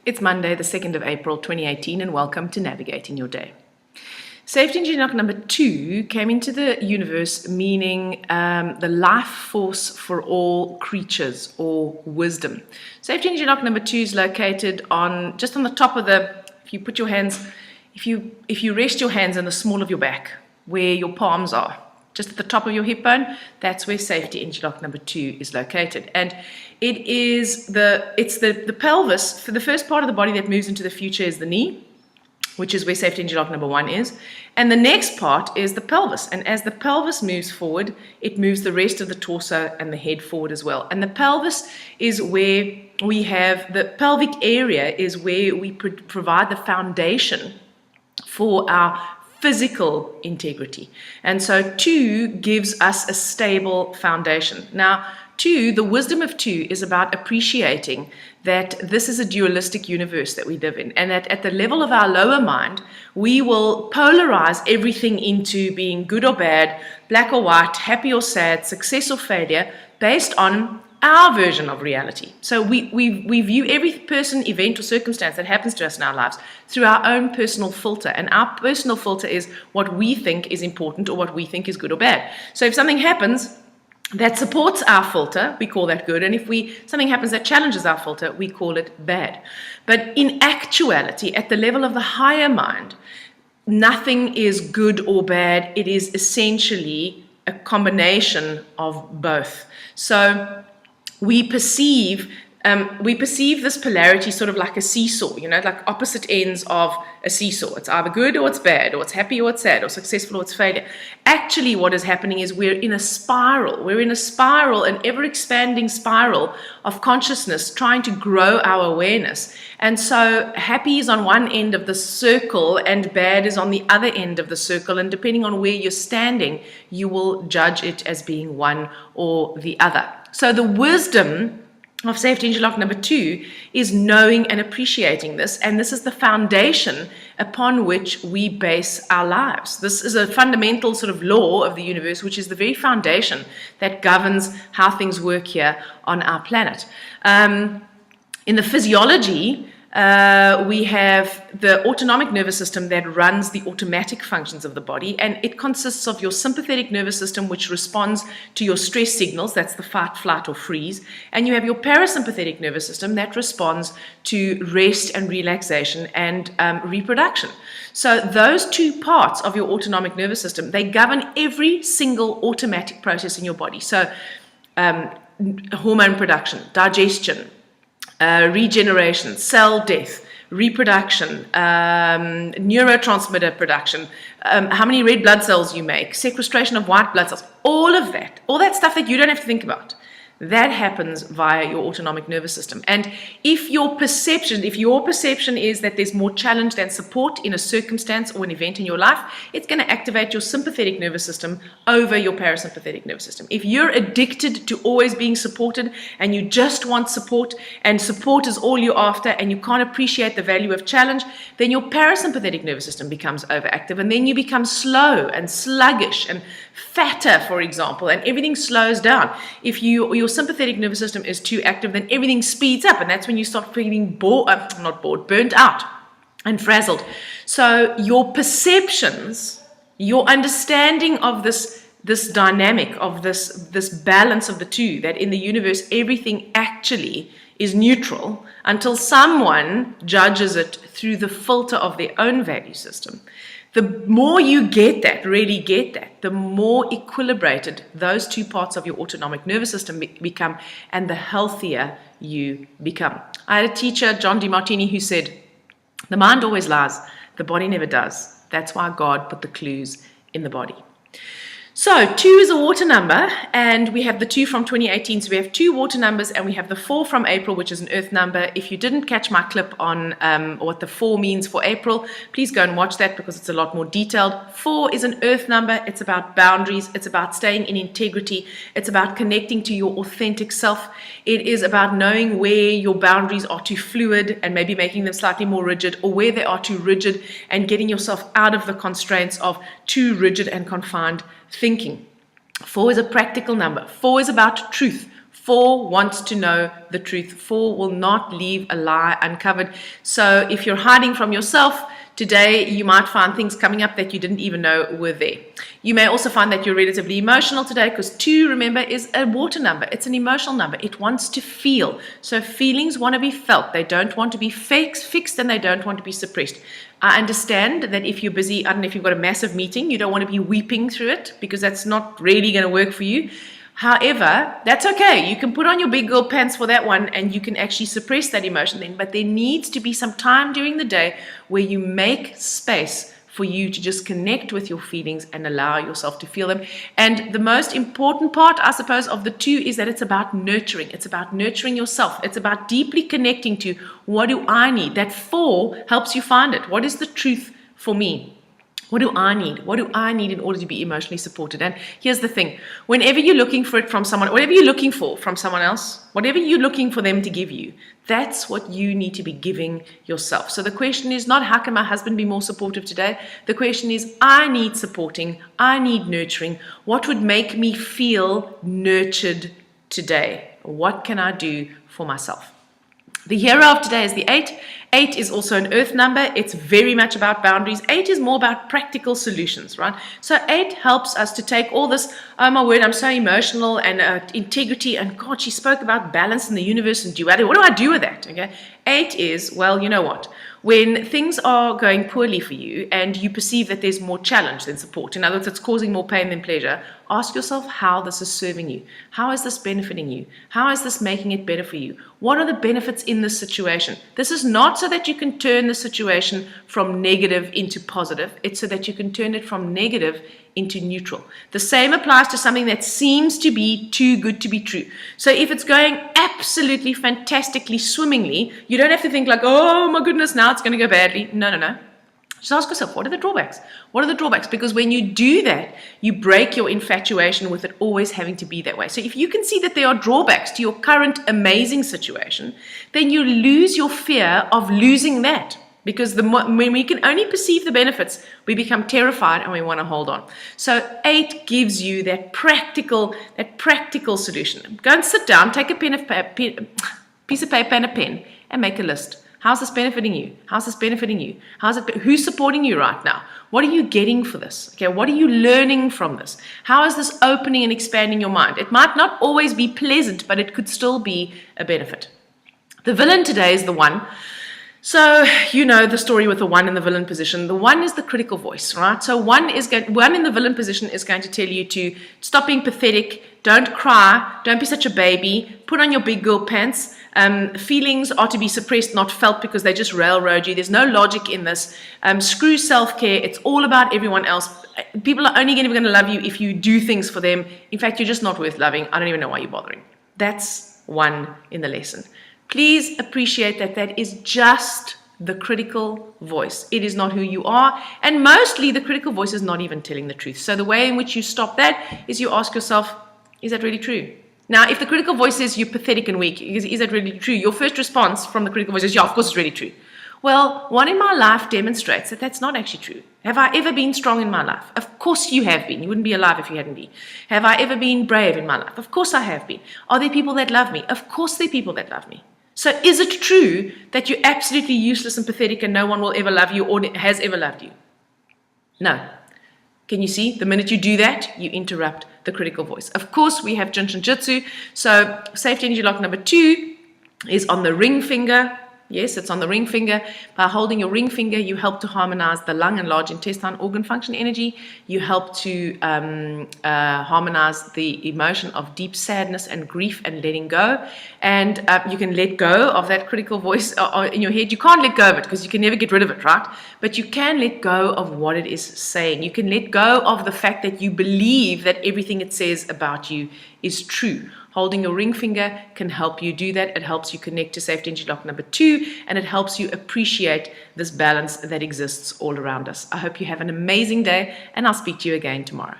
It's Monday, the 2nd of April, 2018, and welcome to Navigating Your Day. Safety engine lock number 2 came into the universe meaning the life force for all creatures, or wisdom. Safety engine lock number 2 is located just on the top of if you rest your hands in the small of your back, where your palms are, just at the top of your hip bone, that's where safety engine lock number 2 is located. And it's the pelvis. For the first part of the body that moves into the future is the knee, which is where safety engine lock number 1 is. And the next part is the pelvis. And as the pelvis moves forward, it moves the rest of the torso and the head forward as well. And the pelvis is where we have, the pelvic area is where we provide the foundation for our physical integrity. And so 2 gives us a stable foundation. Now, 2, the wisdom of 2 is about appreciating that this is a dualistic universe that we live in, and that at the level of our lower mind, we will polarize everything into being good or bad, black or white, happy or sad, success or failure, based on our version of reality. So we view every person, event, or circumstance that happens to us in our lives through our own personal filter. And our personal filter is what we think is important or what we think is good or bad. So if something happens that supports our filter, we call that good. And if something happens that challenges our filter, we call it bad. But in actuality, at the level of the higher mind, nothing is good or bad. It is essentially a combination of both. So we perceive this polarity sort of like a seesaw, like opposite ends of a seesaw. It's either good or it's bad, or it's happy or it's sad, or successful or it's failure. Actually, what is happening is we're in a spiral. We're in a spiral, an ever-expanding spiral of consciousness trying to grow our awareness. And so happy is on one end of the circle and bad is on the other end of the circle. And depending on where you're standing, you will judge it as being one or the other. So the wisdom of safety engine lock number 2 is knowing and appreciating this, and this is the foundation upon which we base our lives. This is a fundamental sort of law of the universe, which is the very foundation that governs how things work here on our planet. In the physiology, we have the autonomic nervous system that runs the automatic functions of the body, and it consists of your sympathetic nervous system, which responds to your stress signals. That's the fight, flight, or freeze. And you have your parasympathetic nervous system that responds to rest and relaxation and reproduction. So those 2 parts of your autonomic nervous system, they govern every single automatic process in your body. So hormone production, digestion, regeneration, cell death, reproduction, neurotransmitter production, how many red blood cells you make, sequestration of white blood cells, all that stuff that you don't have to think about, that happens via your autonomic nervous system. And if your perception is that there's more challenge than support in a circumstance or an event in your life, it's going to activate your sympathetic nervous system over your parasympathetic nervous system. If you're addicted to always being supported and you just want support, and support is all you're after, and you can't appreciate the value of challenge, then your parasympathetic nervous system becomes overactive, and then you become slow and sluggish and fatter, for example, and everything slows down. If your sympathetic nervous system is too active, then everything speeds up, and that's when you start feeling burnt out and frazzled. So your perceptions, your understanding of this dynamic, of this balance of the 2, that in the universe everything actually is neutral until someone judges it through the filter of their own value system. The more you really get that, the more equilibrated those 2 parts of your autonomic nervous system become, and the healthier you become. I had a teacher, John DeMartini, who said, "The mind always lies, the body never does. That's why God put the clues in the body." So 2 is a water number, and we have the 2 from 2018. So we have 2 water numbers, and we have the 4 from April, which is an earth number. If you didn't catch my clip on what the 4 means for April, please go and watch that because it's a lot more detailed. 4 is an earth number. It's about boundaries. It's about staying in integrity. It's about connecting to your authentic self. It is about knowing where your boundaries are too fluid and maybe making them slightly more rigid, or where they are too rigid and getting yourself out of the constraints of too rigid and confined thinking. 4 is a practical number. 4 is about truth. 4 wants to know the truth. 4 will not leave a lie uncovered. So if you're hiding from yourself, today you might find things coming up that you didn't even know were there. You may also find that you're relatively emotional today, because 2, remember, is a water number. It's an emotional number. It wants to feel. So feelings want to be felt. They don't want to be fixed, and they don't want to be suppressed. I understand that if you're busy, I don't know, if you've got a massive meeting, you don't want to be weeping through it, because that's not really going to work for you. However, that's okay. You can put on your big girl pants for that one, and you can actually suppress that emotion then. But there needs to be some time during the day where you make space for you to just connect with your feelings and allow yourself to feel them. And the most important part, I suppose, of the 2 is that it's about nurturing. It's about nurturing yourself. It's about deeply connecting to, what do I need? That 4 helps you find it. What is the truth for me? What do I need? What do I need in order to be emotionally supported? And here's the thing. Whenever you're looking for it from someone, whatever you're looking for from someone else, whatever you're looking for them to give you, that's what you need to be giving yourself. So the question is not, how can my husband be more supportive today? The question is, I need supporting. I need nurturing. What would make me feel nurtured today? What can I do for myself? The hero of today is the 8. 8 is also an earth number. It's very much about boundaries. 8 is more about practical solutions, right? So 8 helps us to take all this, oh my word, I'm so emotional, and integrity, and God, she spoke about balance in the universe and duality. What do I do with that? Okay. 8 is, well, you know what? When things are going poorly for you and you perceive that there's more challenge than support, in other words, it's causing more pain than pleasure, ask yourself how this is serving you. How is this benefiting you? How is this making it better for you? What are the benefits in this situation? This is not so that you can turn the situation from negative into positive. It's so that you can turn it from negative into neutral. The same applies to something that seems to be too good to be true. So if it's going absolutely fantastically swimmingly, you don't have to think like, oh my goodness, now it's going to go badly. No. Just ask yourself, what are the drawbacks? What are the drawbacks? Because when you do that, you break your infatuation with it always having to be that way. So if you can see that there are drawbacks to your current amazing situation, then you lose your fear of losing that. Because when we can only perceive the benefits, we become terrified and we want to hold on. So 8 gives you that practical solution. Go and sit down, take a piece of paper and a pen, and make a list. How's this benefiting you? How's this benefiting you? Who's supporting you right now? What are you getting for this? Okay, what are you learning from this? How is this opening and expanding your mind? It might not always be pleasant, but it could still be a benefit. The villain today is the 1. So you know the story with the 1 in the villain position. The 1 is the critical voice, right? So 1 in the villain position is going to tell you to stop being pathetic, don't cry, don't be such a baby, put on your big girl pants. Feelings are to be suppressed, not felt, because they just railroad you. There's no logic in this. Screw self-care. It's all about everyone else. People are only going to love you if you do things for them. In fact, you're just not worth loving. I don't even know why you're bothering. That's 1 in the lesson. Please appreciate that that is just the critical voice. It is not who you are. And mostly the critical voice is not even telling the truth. So the way in which you stop that is you ask yourself, is that really true? Now, if the critical voice says you're pathetic and weak, is that really true? Your first response from the critical voice is, yeah, of course it's really true. Well, one in my life demonstrates that that's not actually true. Have I ever been strong in my life? Of course you have been. You wouldn't be alive if you hadn't been. Have I ever been brave in my life? Of course I have been. Are there people that love me? Of course there are people that love me. So is it true that you're absolutely useless and pathetic and no one will ever love you or has ever loved you? No. Can you see? The minute you do that, you interrupt the critical voice. Of course, we have Jinshin Jitsu. So safety energy lock number 2 is on the ring finger. Yes, it's on the ring finger. By holding your ring finger, you help to harmonize the lung and large intestine organ function energy. You help to harmonize the emotion of deep sadness and grief and letting go. And you can let go of that critical voice in your head. You can't let go of it because you can never get rid of it, right? But you can let go of what it is saying. You can let go of the fact that you believe that everything it says about you is true. Holding your ring finger can help you do that. It helps you connect to safety energy lock number 2, and it helps you appreciate this balance that exists all around us. I hope you have an amazing day, and I'll speak to you again tomorrow.